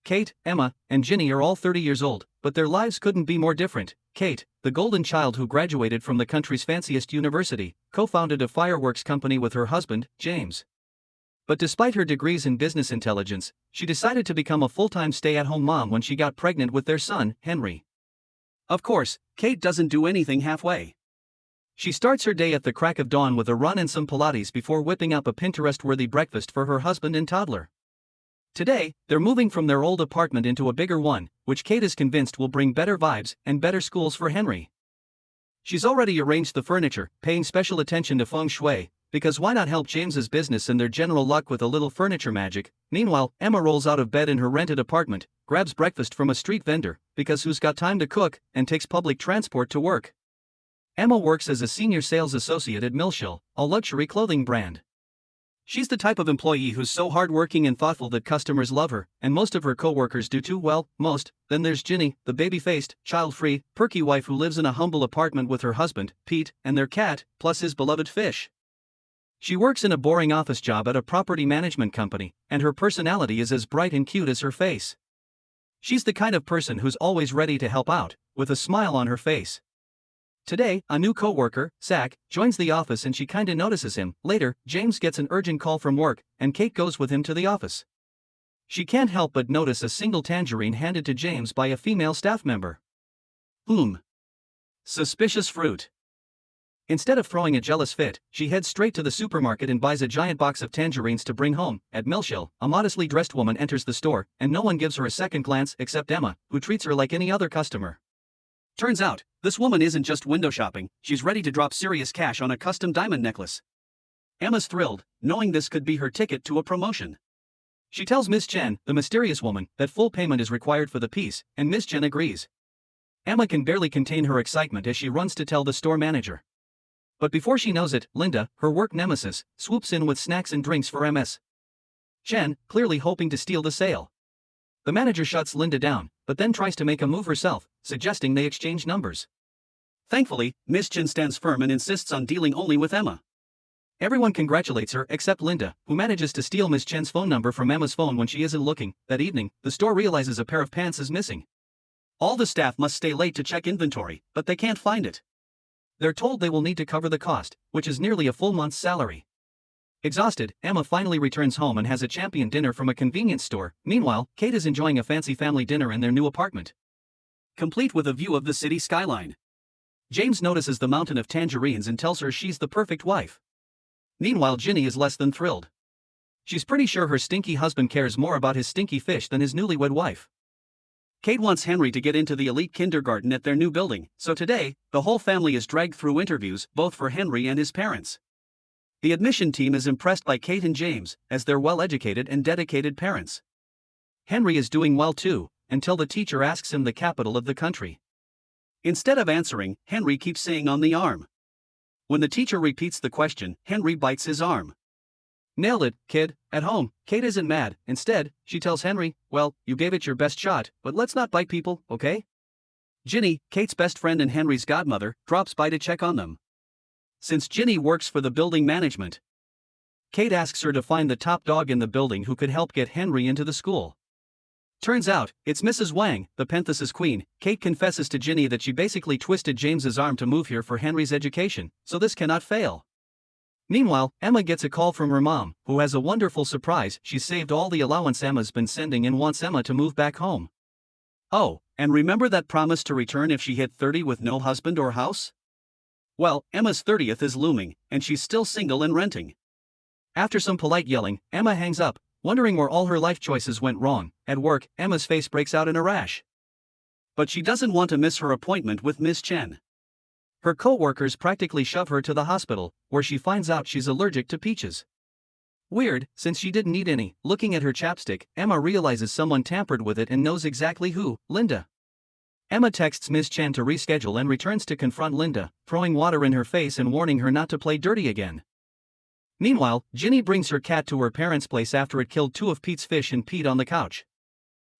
Kate, Emma, and Ginny are all 30 years old, but their lives couldn't be more different. Kate, the golden child who graduated from the country's fanciest university, co-founded a fireworks company with her husband, James. But despite her degrees in business intelligence, she decided to become a full-time stay-at-home mom when she got pregnant with their son, Henry. Of course, Kate doesn't do anything halfway. She starts her day at the crack of dawn with a run and some Pilates before whipping up a Pinterest-worthy breakfast for her husband and toddler. Today, they're moving from their old apartment into a bigger one, which Kate is convinced will bring better vibes and better schools for Henry. She's already arranged the furniture, paying special attention to feng shui, because why not help James's business and their general luck with a little furniture magic? Meanwhile, Emma rolls out of bed in her rented apartment, grabs breakfast from a street vendor, because who's got time to cook, and takes public transport to work. Emma works as a senior sales associate at Milshill, a luxury clothing brand. She's the type of employee who's so hardworking and thoughtful that customers love her, and most of her co-workers do too. Well, most. Then there's Ginny, the baby-faced, child-free, perky wife who lives in a humble apartment with her husband, Pete, and their cat, plus his beloved fish. She works in a boring office job at a property management company, and her personality is as bright and cute as her face. She's the kind of person who's always ready to help out, with a smile on her face. Today, a new co-worker, Zach, joins the office and she kinda notices him. Later, James gets an urgent call from work, and Kate goes with him to the office. She can't help but notice a single tangerine handed to James by a female staff member. Suspicious fruit. Instead of throwing a jealous fit, she heads straight to the supermarket and buys a giant box of tangerines to bring home. At Milshill, a modestly dressed woman enters the store, and no one gives her a second glance except Emma, who treats her like any other customer. Turns out, this woman isn't just window shopping, she's ready to drop serious cash on a custom diamond necklace. Emma's thrilled, knowing this could be her ticket to a promotion. She tells Miss Chen, the mysterious woman, that full payment is required for the piece, and Miss Chen agrees. Emma can barely contain her excitement as she runs to tell the store manager. But before she knows it, Linda, her work nemesis, swoops in with snacks and drinks for Ms. Chen, clearly hoping to steal the sale. The manager shuts Linda down, but then tries to make a move herself, suggesting they exchange numbers. Thankfully, Miss Chen stands firm and insists on dealing only with Emma. Everyone congratulates her except Linda, who manages to steal Miss Chen's phone number from Emma's phone when she isn't looking. That evening, the store realizes a pair of pants is missing. All the staff must stay late to check inventory, but they can't find it. They're told they will need to cover the cost, which is nearly a full month's salary. Exhausted, Emma finally returns home and has a champion dinner from a convenience store. Meanwhile, Kate is enjoying a fancy family dinner in their new apartment, complete with a view of the city skyline. James notices the mountain of tangerines and tells her she's the perfect wife. Meanwhile, Ginny is less than thrilled. She's pretty sure her stinky husband cares more about his stinky fish than his newlywed wife. Kate wants Henry to get into the elite kindergarten at their new building, so today, the whole family is dragged through interviews, both for Henry and his parents. The admission team is impressed by Kate and James, as they're well-educated and dedicated parents. Henry is doing well too, until the teacher asks him the capital of the country. Instead of answering, Henry keeps saying on the arm. When the teacher repeats the question, Henry bites his arm. Nailed it, kid. At home, Kate isn't mad. Instead, she tells Henry, well, you gave it your best shot, but let's not bite people, okay? Ginny, Kate's best friend and Henry's godmother, drops by to check on them. Since Ginny works for the building management, Kate asks her to find the top dog in the building who could help get Henry into the school. Turns out, it's Mrs. Wang, the Pentheus queen. Kate confesses to Ginny that she basically twisted James's arm to move here for Henry's education, so this cannot fail. Meanwhile, Emma gets a call from her mom, who has a wonderful surprise. She's saved all the allowance Emma's been sending and wants Emma to move back home. Oh, and remember that promise to return if she hit 30 with no husband or house? Well, Emma's 30th is looming, and she's still single and renting. After some polite yelling, Emma hangs up, wondering where all her life choices went wrong. At work, Emma's face breaks out in a rash. But she doesn't want to miss her appointment with Miss Chen. Her co-workers practically shove her to the hospital, where she finds out she's allergic to peaches. Weird, since she didn't need any. Looking at her chapstick, Emma realizes someone tampered with it and knows exactly who, Linda. Emma texts Miss Chen to reschedule and returns to confront Linda, throwing water in her face and warning her not to play dirty again. Meanwhile, Ginny brings her cat to her parents' place after it killed 2 of Pete's fish and peed on the couch.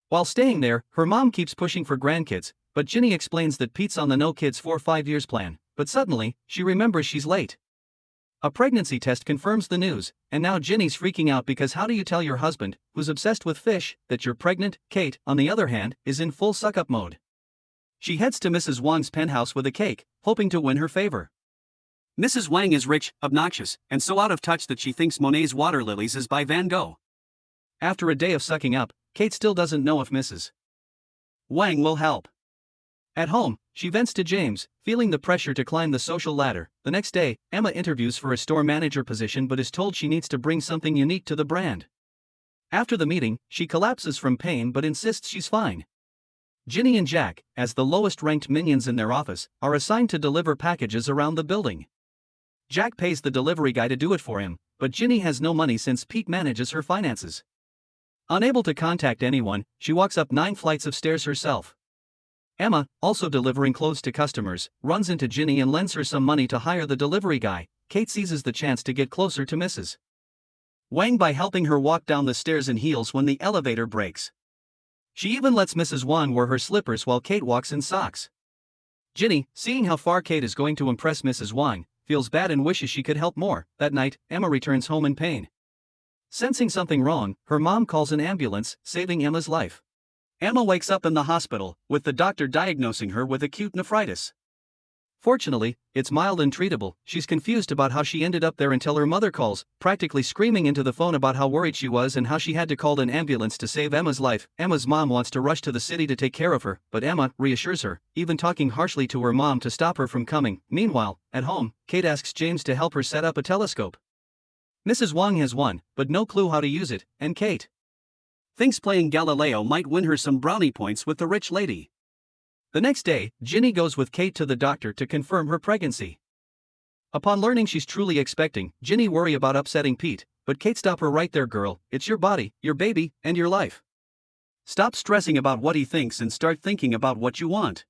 While staying there, her mom keeps pushing for grandkids, but Ginny explains that Pete's on the no kids for 5 years plan, but suddenly, she remembers she's late. A pregnancy test confirms the news, and now Ginny's freaking out because how do you tell your husband, who's obsessed with fish, that you're pregnant? Kate, on the other hand, is in full suck-up mode. She heads to Mrs. Wang's penthouse with a cake, hoping to win her favor. Mrs. Wang is rich, obnoxious, and so out of touch that she thinks Monet's Water Lilies is by Van Gogh. After a day of sucking up, Kate still doesn't know if Mrs. Wang will help. At home, she vents to James, feeling the pressure to climb the social ladder. The next day, Emma interviews for a store manager position but is told she needs to bring something unique to the brand. After the meeting, she collapses from pain but insists she's fine. Ginny and Jack, as the lowest-ranked minions in their office, are assigned to deliver packages around the building. Jack pays the delivery guy to do it for him, but Ginny has no money since Pete manages her finances. Unable to contact anyone, she walks up 9 flights of stairs herself. Emma, also delivering clothes to customers, runs into Ginny and lends her some money to hire the delivery guy. Kate seizes the chance to get closer to Mrs. Wang by helping her walk down the stairs in heels when the elevator breaks. She even lets Mrs. Wang wear her slippers while Kate walks in socks. Ginny, seeing how far Kate is going to impress Mrs. Wang, feels bad and wishes she could help more. That night, Emma returns home in pain. Sensing something wrong, her mom calls an ambulance, saving Emma's life. Emma wakes up in the hospital, with the doctor diagnosing her with acute nephritis. Fortunately, it's mild and treatable. She's confused about how she ended up there until her mother calls, practically screaming into the phone about how worried she was and how she had to call an ambulance to save Emma's life. Emma's mom wants to rush to the city to take care of her, but Emma reassures her, even talking harshly to her mom to stop her from coming. Meanwhile, at home, Kate asks James to help her set up a telescope. Mrs. Wang has one, but no clue how to use it, and Kate thinks playing Galileo might win her some brownie points with the rich lady. The next day, Ginny goes with Kate to the doctor to confirm her pregnancy. Upon learning she's truly expecting, Ginny worries about upsetting Pete, but Kate stop her right there, girl. It's your body, your baby, and your life. Stop stressing about what he thinks and start thinking about what you want.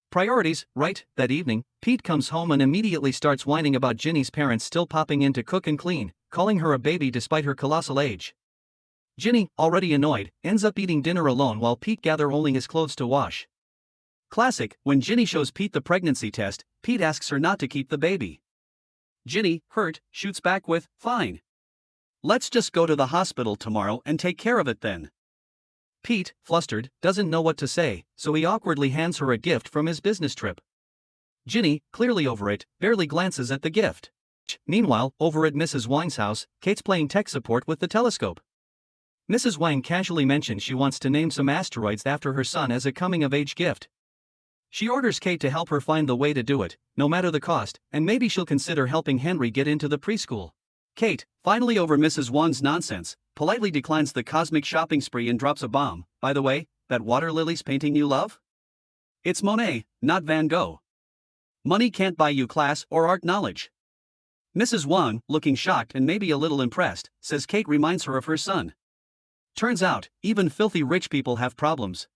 Priorities, right? That evening, Pete comes home and immediately starts whining about Ginny's parents still popping in to cook and clean, calling her a baby despite her colossal age. Ginny, already annoyed, ends up eating dinner alone while Pete gathers only his clothes to wash. Classic, when Ginny shows Pete the pregnancy test, Pete asks her not to keep the baby. Ginny, hurt, shoots back with, "Fine. Let's just go to the hospital tomorrow and take care of it then." Pete, flustered, doesn't know what to say, so he awkwardly hands her a gift from his business trip. Ginny, clearly over it, barely glances at the gift. Meanwhile, over at Mrs. Wang's house, Kate's playing tech support with the telescope. Mrs. Wang casually mentions she wants to name some asteroids after her son as a coming-of-age gift. She orders Kate to help her find the way to do it, no matter the cost, and maybe she'll consider helping Henry get into the preschool. Kate, finally over Mrs. Wang's nonsense, politely declines the cosmic shopping spree and drops a bomb. By the way, that water lilies painting you love? It's Monet, not Van Gogh. Money can't buy you class or art knowledge. Mrs. Wang, looking shocked and maybe a little impressed, says Kate reminds her of her son. Turns out, even filthy rich people have problems.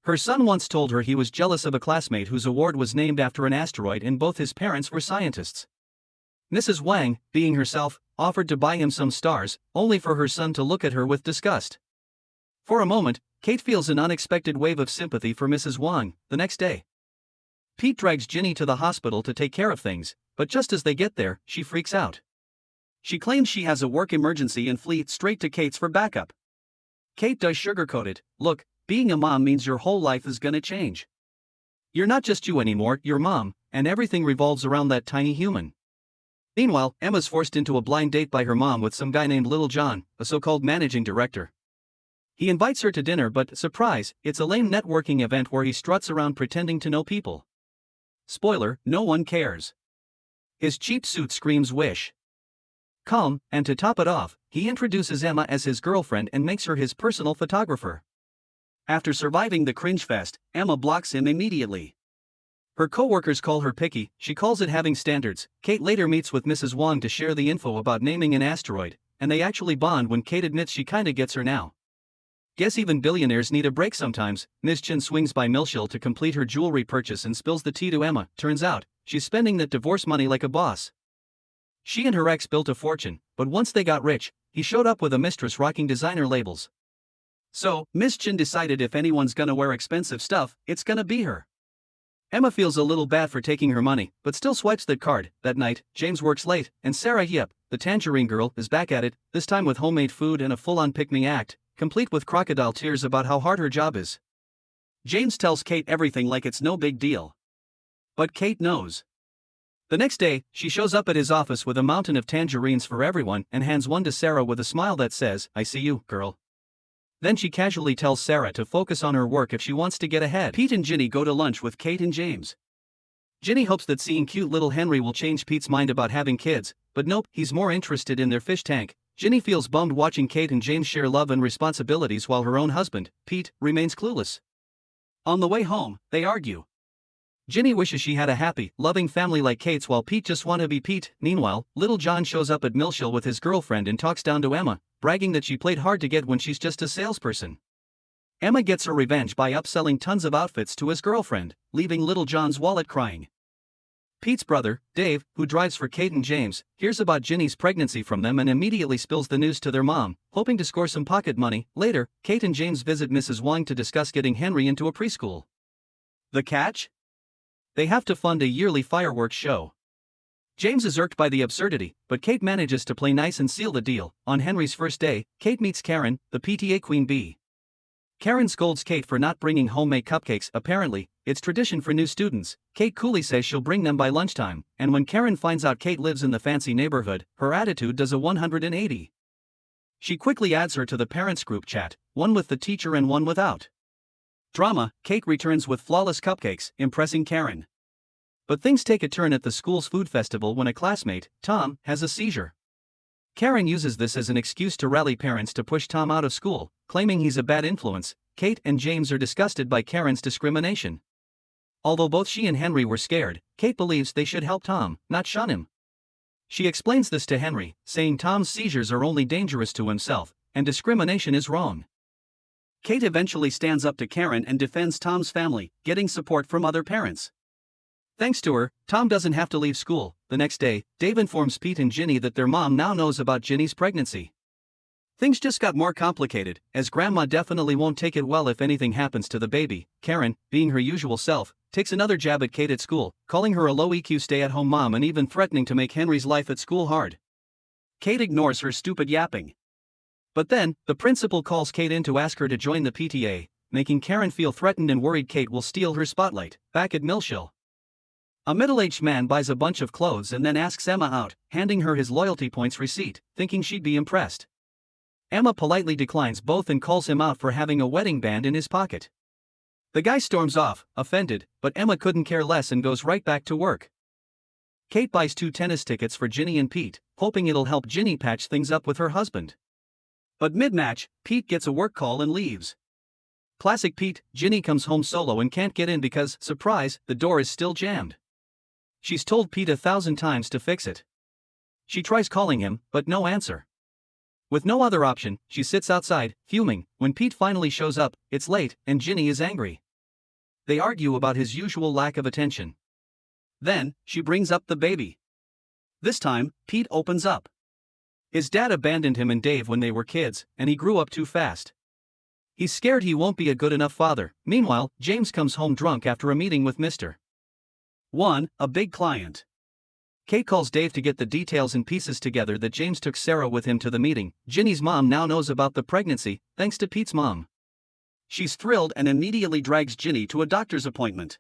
Her son once told her he was jealous of a classmate whose award was named after an asteroid and both his parents were scientists. Mrs. Wang, being herself, offered to buy him some stars, only for her son to look at her with disgust. For a moment, Kate feels an unexpected wave of sympathy for Mrs. Wang. The next day, Pete drags Ginny to the hospital to take care of things, but just as they get there, she freaks out. She claims she has a work emergency and flees straight to Kate's for backup. Kate does sugarcoat it. Look, being a mom means your whole life is gonna change. You're not just you anymore, you're mom, and everything revolves around that tiny human. Meanwhile, Emma's forced into a blind date by her mom with some guy named Little John, a so-called managing director. He invites her to dinner but, surprise, it's a lame networking event where he struts around pretending to know people. Spoiler, no one cares. His cheap suit screams wish. Calm, and to top it off, he introduces Emma as his girlfriend and makes her his personal photographer. After surviving the cringe fest, Emma blocks him immediately. Her co-workers call her picky, she calls it having standards. Kate later meets with Mrs. Wang to share the info about naming an asteroid, and they actually bond when Kate admits she kinda gets her now. Guess even billionaires need a break sometimes. Ms. Chen swings by Milshill to complete her jewelry purchase and spills the tea to Emma. Turns out, she's spending that divorce money like a boss. She and her ex built a fortune, but once they got rich, he showed up with a mistress rocking designer labels. So, Miss Chen decided if anyone's gonna wear expensive stuff, it's gonna be her. Emma feels a little bad for taking her money, but still swipes that card. That night, James works late, and Sarah Yep, the tangerine girl, is back at it, this time with homemade food and a full-on pick-me act, complete with crocodile tears about how hard her job is. James tells Kate everything like it's no big deal. But Kate knows. The next day, she shows up at his office with a mountain of tangerines for everyone and hands one to Sarah with a smile that says, "I see you, girl." Then she casually tells Sarah to focus on her work if she wants to get ahead. Pete and Ginny go to lunch with Kate and James. Ginny hopes that seeing cute little Henry will change Pete's mind about having kids, but nope, he's more interested in their fish tank. Ginny feels bummed watching Kate and James share love and responsibilities while her own husband, Pete, remains clueless. On the way home, they argue. Ginny wishes she had a happy, loving family like Kate's while Pete just wants to be Pete. Meanwhile, little John shows up at Millshill with his girlfriend and talks down to Emma, bragging that she played hard to get when she's just a salesperson. Emma gets her revenge by upselling tons of outfits to his girlfriend, leaving little John's wallet crying. Pete's brother, Dave, who drives for Kate and James, hears about Ginny's pregnancy from them and immediately spills the news to their mom, hoping to score some pocket money. Later, Kate and James visit Mrs. Wang to discuss getting Henry into a preschool. The catch? They have to fund a yearly fireworks show. James is irked by the absurdity, but Kate manages to play nice and seal the deal. On Henry's first day, Kate meets Karen, the PTA queen bee. Karen scolds Kate for not bringing homemade cupcakes. Apparently, it's tradition for new students. Kate coolly says she'll bring them by lunchtime, and when Karen finds out Kate lives in the fancy neighborhood, her attitude does a 180. She quickly adds her to the parents group chat, one with the teacher and one without. Drama, Kate returns with flawless cupcakes, impressing Karen. But things take a turn at the school's food festival when a classmate, Tom, has a seizure. Karen uses this as an excuse to rally parents to push Tom out of school, claiming he's a bad influence. Kate and James are disgusted by Karen's discrimination. Although both she and Henry were scared, Kate believes they should help Tom, not shun him. She explains this to Henry, saying Tom's seizures are only dangerous to himself, and discrimination is wrong. Kate eventually stands up to Karen and defends Tom's family, getting support from other parents. Thanks to her, Tom doesn't have to leave school. The next day, Dave informs Pete and Ginny that their mom now knows about Ginny's pregnancy. Things just got more complicated, as Grandma definitely won't take it well if anything happens to the baby. Karen, being her usual self, takes another jab at Kate at school, calling her a low-EQ stay-at-home mom and even threatening to make Henry's life at school hard. Kate ignores her stupid yapping. But then, the principal calls Kate in to ask her to join the PTA, making Karen feel threatened and worried Kate will steal her spotlight. Back at Millshill, a middle-aged man buys a bunch of clothes and then asks Emma out, handing her his loyalty points receipt, thinking she'd be impressed. Emma politely declines both and calls him out for having a wedding band in his pocket. The guy storms off, offended, but Emma couldn't care less and goes right back to work. Kate buys 2 tennis tickets for Ginny and Pete, hoping it'll help Ginny patch things up with her husband. But mid-match, Pete gets a work call and leaves. Classic Pete, Ginny comes home solo and can't get in because, surprise, the door is still jammed. She's told Pete 1,000 times to fix it. She tries calling him, but no answer. With no other option, she sits outside, fuming. When Pete finally shows up, it's late, and Ginny is angry. They argue about his usual lack of attention. Then, she brings up the baby. This time, Pete opens up. His dad abandoned him and Dave when they were kids, and he grew up too fast. He's scared he won't be a good enough father. Meanwhile, James comes home drunk after a meeting with Mr. 1, a big client. Kate calls Dave to get the details and pieces together that James took Sarah with him to the meeting. Ginny's mom now knows about the pregnancy, thanks to Pete's mom. She's thrilled and immediately drags Ginny to a doctor's appointment.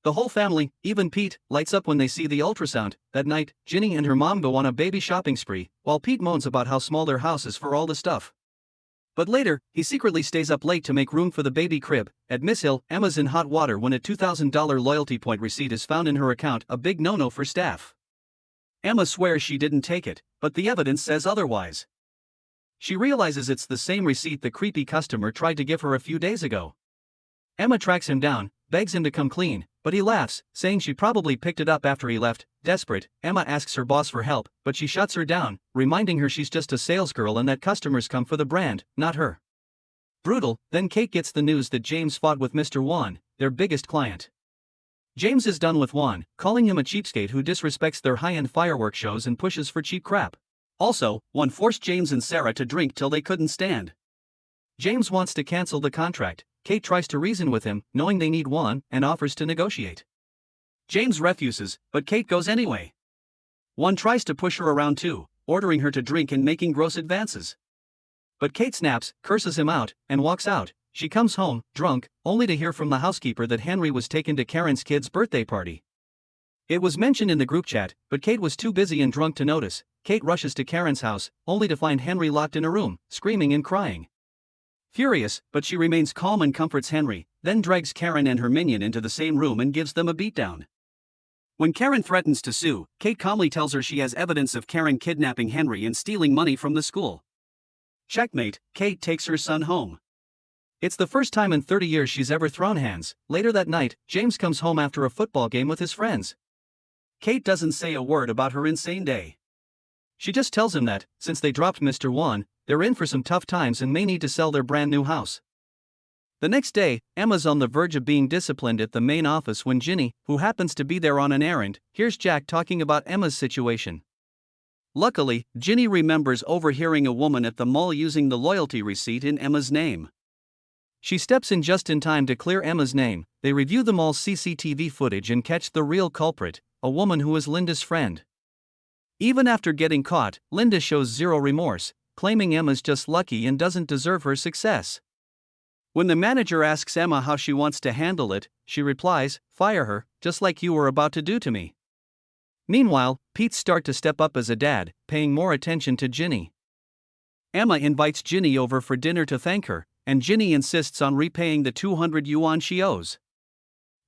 The whole family, even Pete, lights up when they see the ultrasound. That night, Ginny and her mom go on a baby shopping spree, while Pete moans about how small their house is for all the stuff. But later, he secretly stays up late to make room for the baby crib. At Miss Hill, Emma's in hot water when a $2,000 loyalty point receipt is found in her account, a big no-no for staff. Emma swears she didn't take it, but the evidence says otherwise. She realizes it's the same receipt the creepy customer tried to give her a few days ago. Emma tracks him down, begs him to come clean, but he laughs, saying she probably picked it up after he left. Desperate, Emma asks her boss for help, but she shuts her down, reminding her she's just a salesgirl and that customers come for the brand, not her. Brutal, then Kate gets the news that James fought with Mr. Wan, their biggest client. James is done with Wan, calling him a cheapskate who disrespects their high-end fireworks shows and pushes for cheap crap. Also, Wan forced James and Sarah to drink till they couldn't stand. James wants to cancel the contract, Kate tries to reason with him, knowing they need Juan, and offers to negotiate. James refuses, but Kate goes anyway. Juan tries to push her around too, ordering her to drink and making gross advances. But Kate snaps, curses him out, and walks out. She comes home, drunk, only to hear from the housekeeper that Henry was taken to Karen's kid's birthday party. It was mentioned in the group chat, but Kate was too busy and drunk to notice. Kate rushes to Karen's house, only to find Henry locked in a room, screaming and crying. Furious, but she remains calm and comforts Henry, then drags Karen and her minion into the same room and gives them a beatdown. When Karen threatens to sue, Kate calmly tells her she has evidence of Karen kidnapping Henry and stealing money from the school. Checkmate, Kate takes her son home. It's the first time in 30 years she's ever thrown hands. Later that night, James comes home after a football game with his friends. Kate doesn't say a word about her insane day. She just tells him that, since they dropped Mr. Juan, they're in for some tough times and may need to sell their brand new house. The next day, Emma's on the verge of being disciplined at the main office when Ginny, who happens to be there on an errand, hears Jack talking about Emma's situation. Luckily, Ginny remembers overhearing a woman at the mall using the loyalty receipt in Emma's name. She steps in just in time to clear Emma's name. They review the mall's CCTV footage and catch the real culprit, a woman who is Linda's friend. Even after getting caught, Linda shows zero remorse, claiming Emma's just lucky and doesn't deserve her success. When the manager asks Emma how she wants to handle it, she replies, "Fire her, just like you were about to do to me." Meanwhile, Pete's start to step up as a dad, paying more attention to Ginny. Emma invites Ginny over for dinner to thank her, and Ginny insists on repaying the 200 yuan she owes.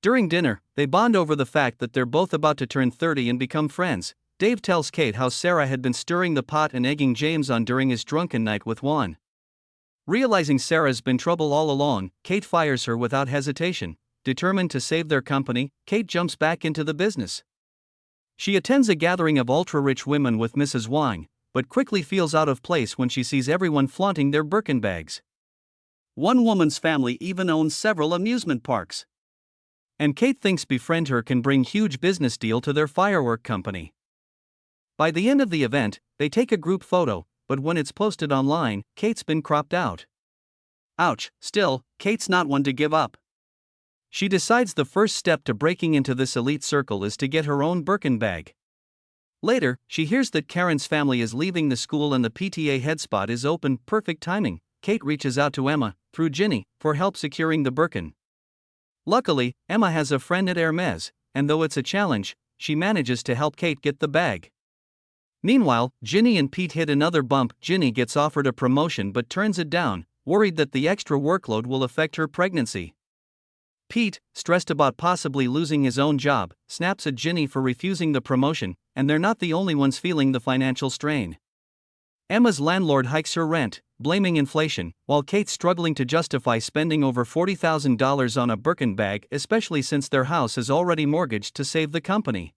During dinner, they bond over the fact that they're both about to turn 30 and become friends. Dave tells Kate how Sarah had been stirring the pot and egging James on during his drunken night with Juan. Realizing Sarah's been trouble all along, Kate fires her without hesitation. Determined to save their company, Kate jumps back into the business. She attends a gathering of ultra-rich women with Mrs. Wang, but quickly feels out of place when she sees everyone flaunting their Birkin bags. One woman's family even owns several amusement parks. And Kate thinks befriend her can bring huge business deal to their firework company. By the end of the event, they take a group photo, but when it's posted online, Kate's been cropped out. Ouch, still, Kate's not one to give up. She decides the first step to breaking into this elite circle is to get her own Birkin bag. Later, she hears that Karen's family is leaving the school and the PTA head spot is open. Perfect timing. Kate reaches out to Emma, through Ginny, for help securing the Birkin. Luckily, Emma has a friend at Hermes, and though it's a challenge, she manages to help Kate get the bag. Meanwhile, Ginny and Pete hit another bump. Ginny gets offered a promotion but turns it down, worried that the extra workload will affect her pregnancy. Pete, stressed about possibly losing his own job, snaps at Ginny for refusing the promotion, and they're not the only ones feeling the financial strain. Emma's landlord hikes her rent, blaming inflation, while Kate's struggling to justify spending over $40,000 on a Birkin bag, especially since their house is already mortgaged to save the company.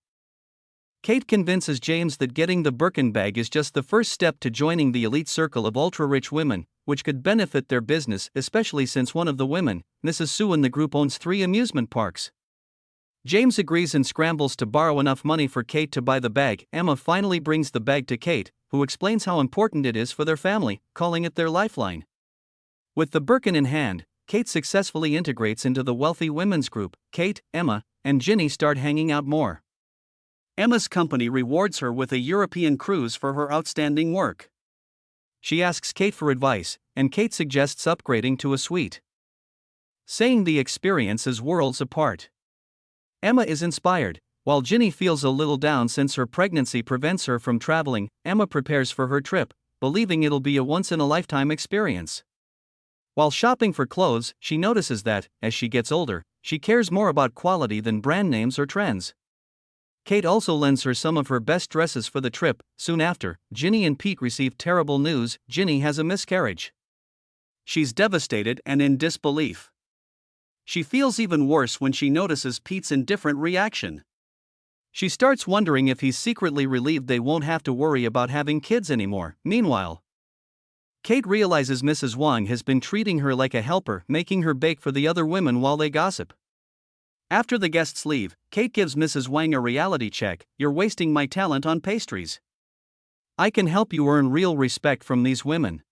Kate convinces James that getting the Birkin bag is just the first step to joining the elite circle of ultra-rich women, which could benefit their business, especially since one of the women, Mrs. Su in the group, owns 3 amusement parks. James agrees and scrambles to borrow enough money for Kate to buy the bag. Emma finally brings the bag to Kate, who explains how important it is for their family, calling it their lifeline. With the Birkin in hand, Kate successfully integrates into the wealthy women's group. Kate, Emma, and Ginny start hanging out more. Emma's company rewards her with a European cruise for her outstanding work. She asks Kate for advice, and Kate suggests upgrading to a suite, saying the experience is worlds apart. Emma is inspired, while Ginny feels a little down since her pregnancy prevents her from traveling. Emma prepares for her trip, believing it'll be a once-in-a-lifetime experience. While shopping for clothes, she notices that, as she gets older, she cares more about quality than brand names or trends. Kate also lends her some of her best dresses for the trip. Soon after, Ginny and Pete receive terrible news. Ginny has a miscarriage. She's devastated and in disbelief. She feels even worse when she notices Pete's indifferent reaction. She starts wondering if he's secretly relieved they won't have to worry about having kids anymore. Meanwhile, Kate realizes Mrs. Wang has been treating her like a helper, making her bake for the other women while they gossip. After the guests leave, Kate gives Mrs. Wang a reality check. "You're wasting my talent on pastries. I can help you earn real respect from these women."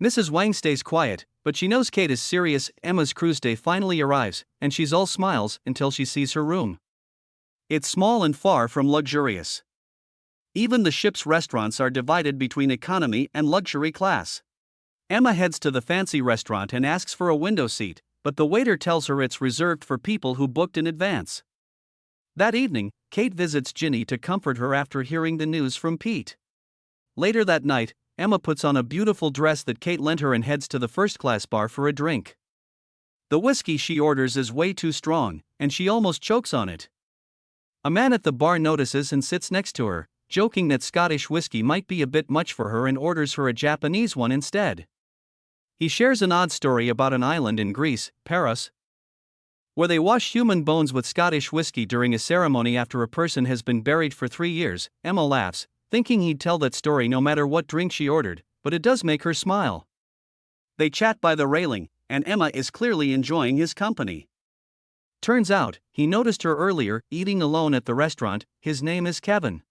Mrs. Wang stays quiet, But she knows Kate is serious. Emma's cruise day finally arrives, and she's all smiles until she sees her room. It's small and far from luxurious. Even the ship's restaurants are divided between economy and luxury class. Emma heads to the fancy restaurant and asks for a window seat, but the waiter tells her it's reserved for people who booked in advance. That evening, Kate visits Ginny to comfort her after hearing the news from Pete. Later that night, Emma puts on a beautiful dress that Kate lent her and heads to the first-class bar for a drink. The whiskey she orders is way too strong, and she almost chokes on it. A man at the bar notices and sits next to her, joking that Scottish whiskey might be a bit much for her and orders her a Japanese one instead. He shares an odd story about an island in Greece, Paros, where they wash human bones with Scottish whiskey during a ceremony after a person has been buried for 3 years. Emma laughs, thinking he'd tell that story no matter what drink she ordered, but it does make her smile. They chat by the railing, and Emma is clearly enjoying his company. Turns out, he noticed her earlier, eating alone at the restaurant. His name is Kevin.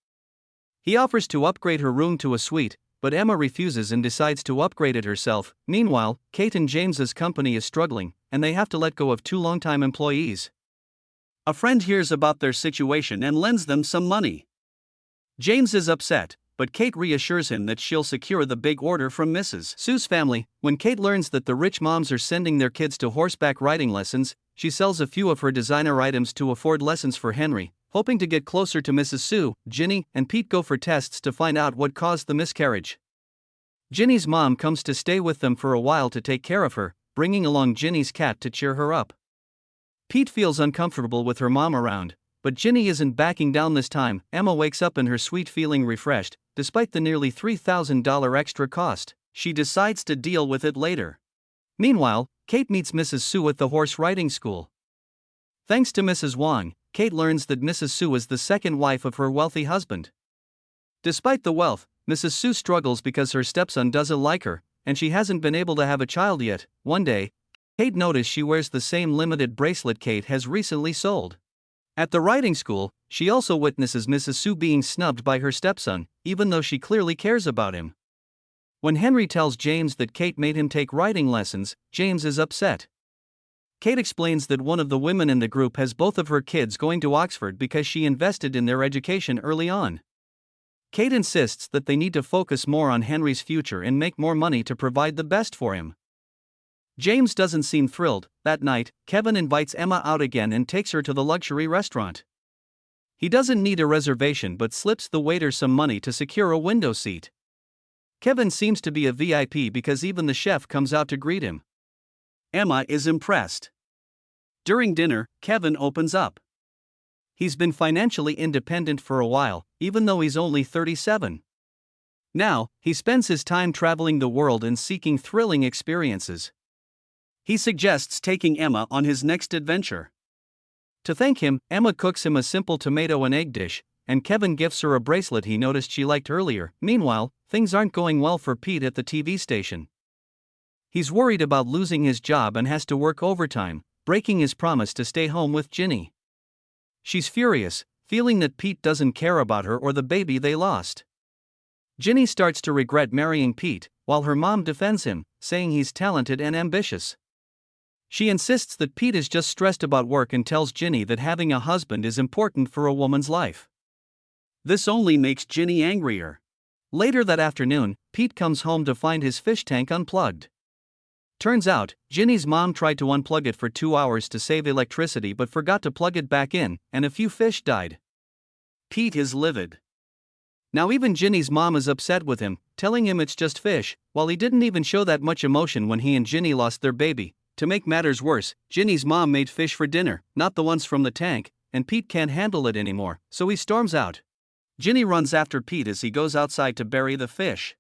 He offers to upgrade her room to a suite, but Emma refuses and decides to upgrade it herself. Meanwhile, Kate and James's company is struggling, and they have to let go of 2 longtime employees. A friend hears about their situation and lends them some money. James is upset, but Kate reassures him that she'll secure the big order from Mrs. Sue's family. When Kate learns that the rich moms are sending their kids to horseback riding lessons, she sells a few of her designer items to afford lessons for Henry, hoping to get closer to Mrs. Sue. Ginny and Pete go for tests to find out what caused the miscarriage. Ginny's mom comes to stay with them for a while to take care of her, bringing along Ginny's cat to cheer her up. Pete feels uncomfortable with her mom around, but Ginny isn't backing down this time. Emma wakes up in her suite feeling refreshed, despite the nearly $3,000 extra cost. She decides to deal with it later. Meanwhile, Kate meets Mrs. Sue at the horse riding school. Thanks to Mrs. Wong, Kate learns that Mrs. Sue is the second wife of her wealthy husband. Despite the wealth, Mrs. Sue struggles because her stepson doesn't like her, and she hasn't been able to have a child yet. One day, Kate notices she wears the same limited bracelet Kate has recently sold. At the riding school, she also witnesses Mrs. Sue being snubbed by her stepson, even though she clearly cares about him. When Henry tells James that Kate made him take riding lessons, James is upset. Kate explains that one of the women in the group has both of her kids going to Oxford because she invested in their education early on. Kate insists that they need to focus more on Henry's future and make more money to provide the best for him. James doesn't seem thrilled. That night, Kevin invites Emma out again and takes her to the luxury restaurant. He doesn't need a reservation but slips the waiter some money to secure a window seat. Kevin seems to be a VIP because even the chef comes out to greet him. Emma is impressed. During dinner, Kevin opens up. He's been financially independent for a while, even though he's only 37. Now, he spends his time traveling the world and seeking thrilling experiences. He suggests taking Emma on his next adventure. To thank him, Emma cooks him a simple tomato and egg dish, and Kevin gifts her a bracelet he noticed she liked earlier. Meanwhile, things aren't going well for Pete at the TV station. He's worried about losing his job and has to work overtime, breaking his promise to stay home with Ginny. She's furious, feeling that Pete doesn't care about her or the baby they lost. Ginny starts to regret marrying Pete, while her mom defends him, saying he's talented and ambitious. She insists that Pete is just stressed about work and tells Ginny that having a husband is important for a woman's life. This only makes Ginny angrier. Later that afternoon, Pete comes home to find his fish tank unplugged. Turns out, Ginny's mom tried to unplug it for 2 hours to save electricity but forgot to plug it back in, and a few fish died. Pete is livid. Now even Ginny's mom is upset with him, telling him it's just fish, while he didn't even show that much emotion when he and Ginny lost their baby. To make matters worse, Ginny's mom made fish for dinner, not the ones from the tank, and Pete can't handle it anymore, so he storms out. Ginny runs after Pete as he goes outside to bury the fish.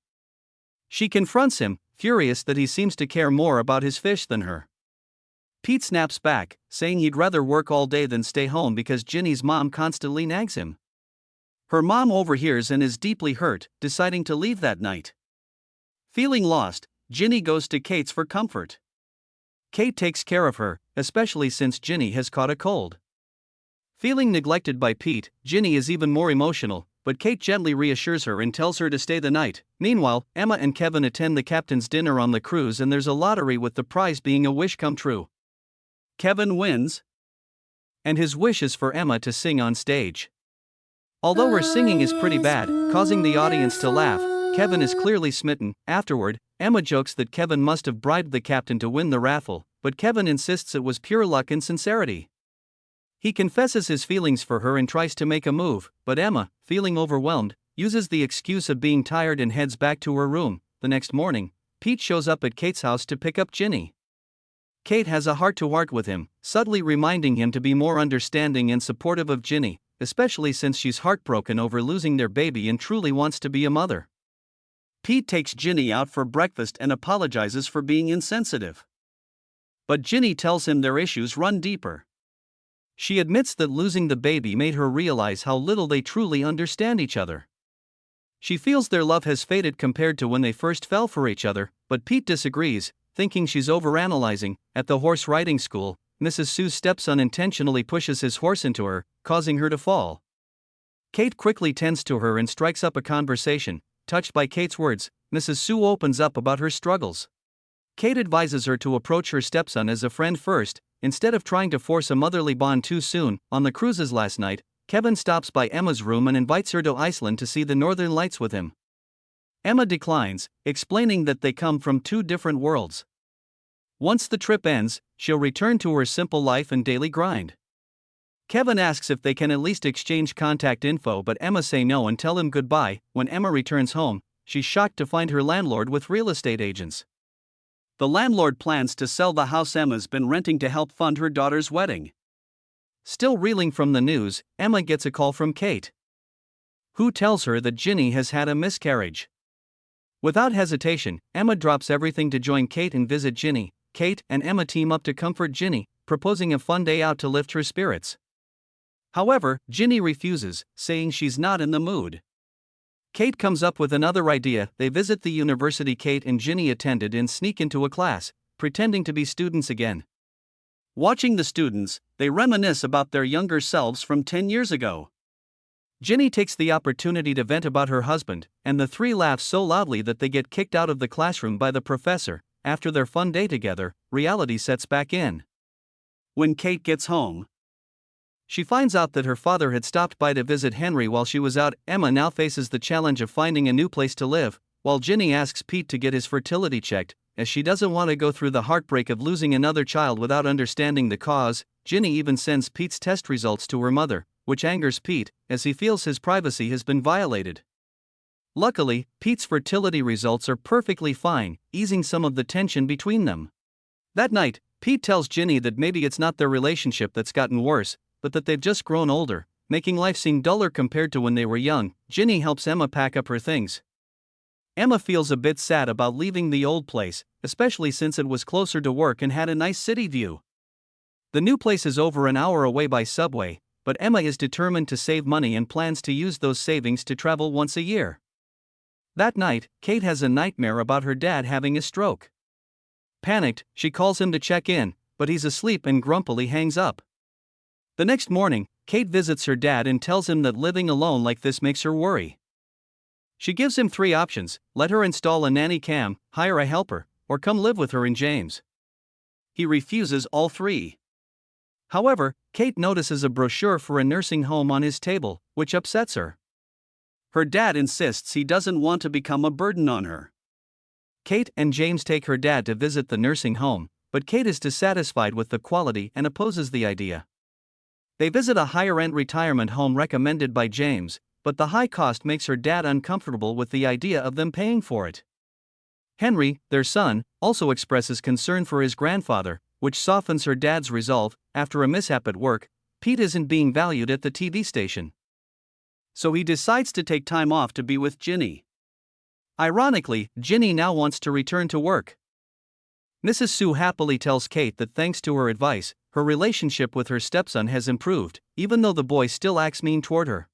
She confronts him, furious that he seems to care more about his fish than her. Pete snaps back, saying he'd rather work all day than stay home because Ginny's mom constantly nags him. Her mom overhears and is deeply hurt, deciding to leave that night. Feeling lost, Ginny goes to Kate's for comfort. Kate takes care of her, especially since Ginny has caught a cold. Feeling neglected by Pete, Ginny is even more emotional, but Kate gently reassures her and tells her to stay the night. Meanwhile, Emma and Kevin attend the captain's dinner on the cruise, and there's a lottery with the prize being a wish come true. Kevin wins, and his wish is for Emma to sing on stage. Although her singing is pretty bad, causing the audience to laugh, Kevin is clearly smitten. Afterward, Emma jokes that Kevin must have bribed the captain to win the raffle, but Kevin insists it was pure luck and sincerity. He confesses his feelings for her and tries to make a move, but Emma, feeling overwhelmed, uses the excuse of being tired and heads back to her room. The next morning, Pete shows up at Kate's house to pick up Ginny. Kate has a heart-to-heart with him, subtly reminding him to be more understanding and supportive of Ginny, especially since she's heartbroken over losing their baby and truly wants to be a mother. Pete takes Ginny out for breakfast and apologizes for being insensitive. But Ginny tells him their issues run deeper. She admits that losing the baby made her realize how little they truly understand each other. She feels their love has faded compared to when they first fell for each other, but Pete disagrees, thinking she's overanalyzing. At the horse riding school, Mrs. Sue's stepson intentionally pushes his horse into her, causing her to fall. Kate quickly tends to her and strikes up a conversation. Touched by Kate's words, Mrs. Sue opens up about her struggles. Kate advises her to approach her stepson as a friend first, instead of trying to force a motherly bond too soon. On the cruises last night, Kevin stops by Emma's room and invites her to Iceland to see the northern lights with him. Emma declines, explaining that they come from two different worlds. Once the trip ends, she'll return to her simple life and daily grind. Kevin asks if they can at least exchange contact info, but Emma says no and tell him goodbye. When Emma returns home, she's shocked to find her landlord with real estate agents. The landlord plans to sell the house Emma's been renting to help fund her daughter's wedding. Still reeling from the news, Emma gets a call from Kate, who tells her that Ginny has had a miscarriage. Without hesitation, Emma drops everything to join Kate and visit Ginny. Kate and Emma team up to comfort Ginny, proposing a fun day out to lift her spirits. However, Ginny refuses, saying she's not in the mood. Kate comes up with another idea. They visit the university Kate and Ginny attended and sneak into a class, pretending to be students again. Watching the students, they reminisce about their younger selves from 10 years ago. Ginny takes the opportunity to vent about her husband, and the three laugh so loudly that they get kicked out of the classroom by the professor. After their fun day together, reality sets back in. When Kate gets home, she finds out that her father had stopped by to visit Henry while she was out. Emma now faces the challenge of finding a new place to live, while Ginny asks Pete to get his fertility checked, as she doesn't want to go through the heartbreak of losing another child without understanding the cause. Ginny even sends Pete's test results to her mother, which angers Pete, as he feels his privacy has been violated. Luckily, Pete's fertility results are perfectly fine, easing some of the tension between them. That night, Pete tells Ginny that maybe it's not their relationship that's gotten worse, but that they've just grown older, making life seem duller compared to when they were young. Ginny helps Emma pack up her things. Emma feels a bit sad about leaving the old place, especially since it was closer to work and had a nice city view. The new place is over an hour away by subway, but Emma is determined to save money and plans to use those savings to travel once a year. That night, Kate has a nightmare about her dad having a stroke. Panicked, she calls him to check in, but he's asleep and grumpily hangs up. The next morning, Kate visits her dad and tells him that living alone like this makes her worry. She gives him 3 options: let her install a nanny cam, hire a helper, or come live with her and James. He refuses all 3. However, Kate notices a brochure for a nursing home on his table, which upsets her. Her dad insists he doesn't want to become a burden on her. Kate and James take her dad to visit the nursing home, but Kate is dissatisfied with the quality and opposes the idea. They visit a higher-end retirement home recommended by James, but the high cost makes her dad uncomfortable with the idea of them paying for it. Henry, their son, also expresses concern for his grandfather, which softens her dad's resolve. After a mishap at work, Pete isn't being valued at the TV station. So he decides to take time off to be with Ginny. Ironically, Ginny now wants to return to work. Mrs. Sue happily tells Kate that thanks to her advice, her relationship with her stepson has improved, even though the boy still acts mean toward her.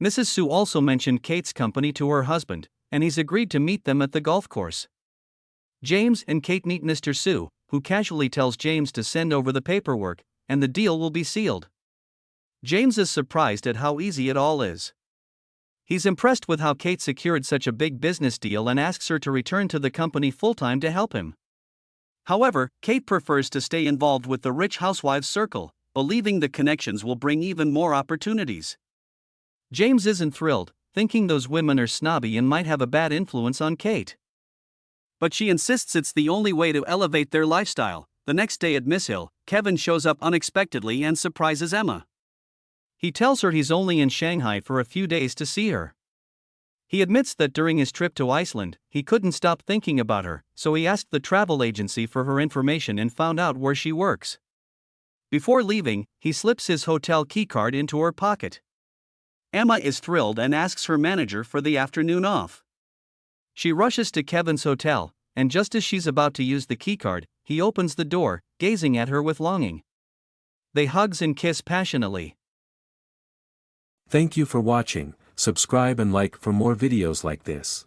Mrs. Sue also mentioned Kate's company to her husband, and he's agreed to meet them at the golf course. James and Kate meet Mr. Sue, who casually tells James to send over the paperwork, and the deal will be sealed. James is surprised at how easy it all is. He's impressed with how Kate secured such a big business deal and asks her to return to the company full-time to help him. However, Kate prefers to stay involved with the rich housewives circle, believing the connections will bring even more opportunities. James isn't thrilled, thinking those women are snobby and might have a bad influence on Kate. But she insists it's the only way to elevate their lifestyle. The next day at Miss Hill, Kevin shows up unexpectedly and surprises Emma. He tells her he's only in Shanghai for a few days to see her. He admits that during his trip to Iceland, he couldn't stop thinking about her, so he asked the travel agency for her information and found out where she works. Before leaving, he slips his hotel keycard into her pocket. Emma is thrilled and asks her manager for the afternoon off. She rushes to Kevin's hotel, and just as she's about to use the keycard, he opens the door, gazing at her with longing. They hug and kiss passionately. Thank you for watching. Subscribe and like for more videos like this.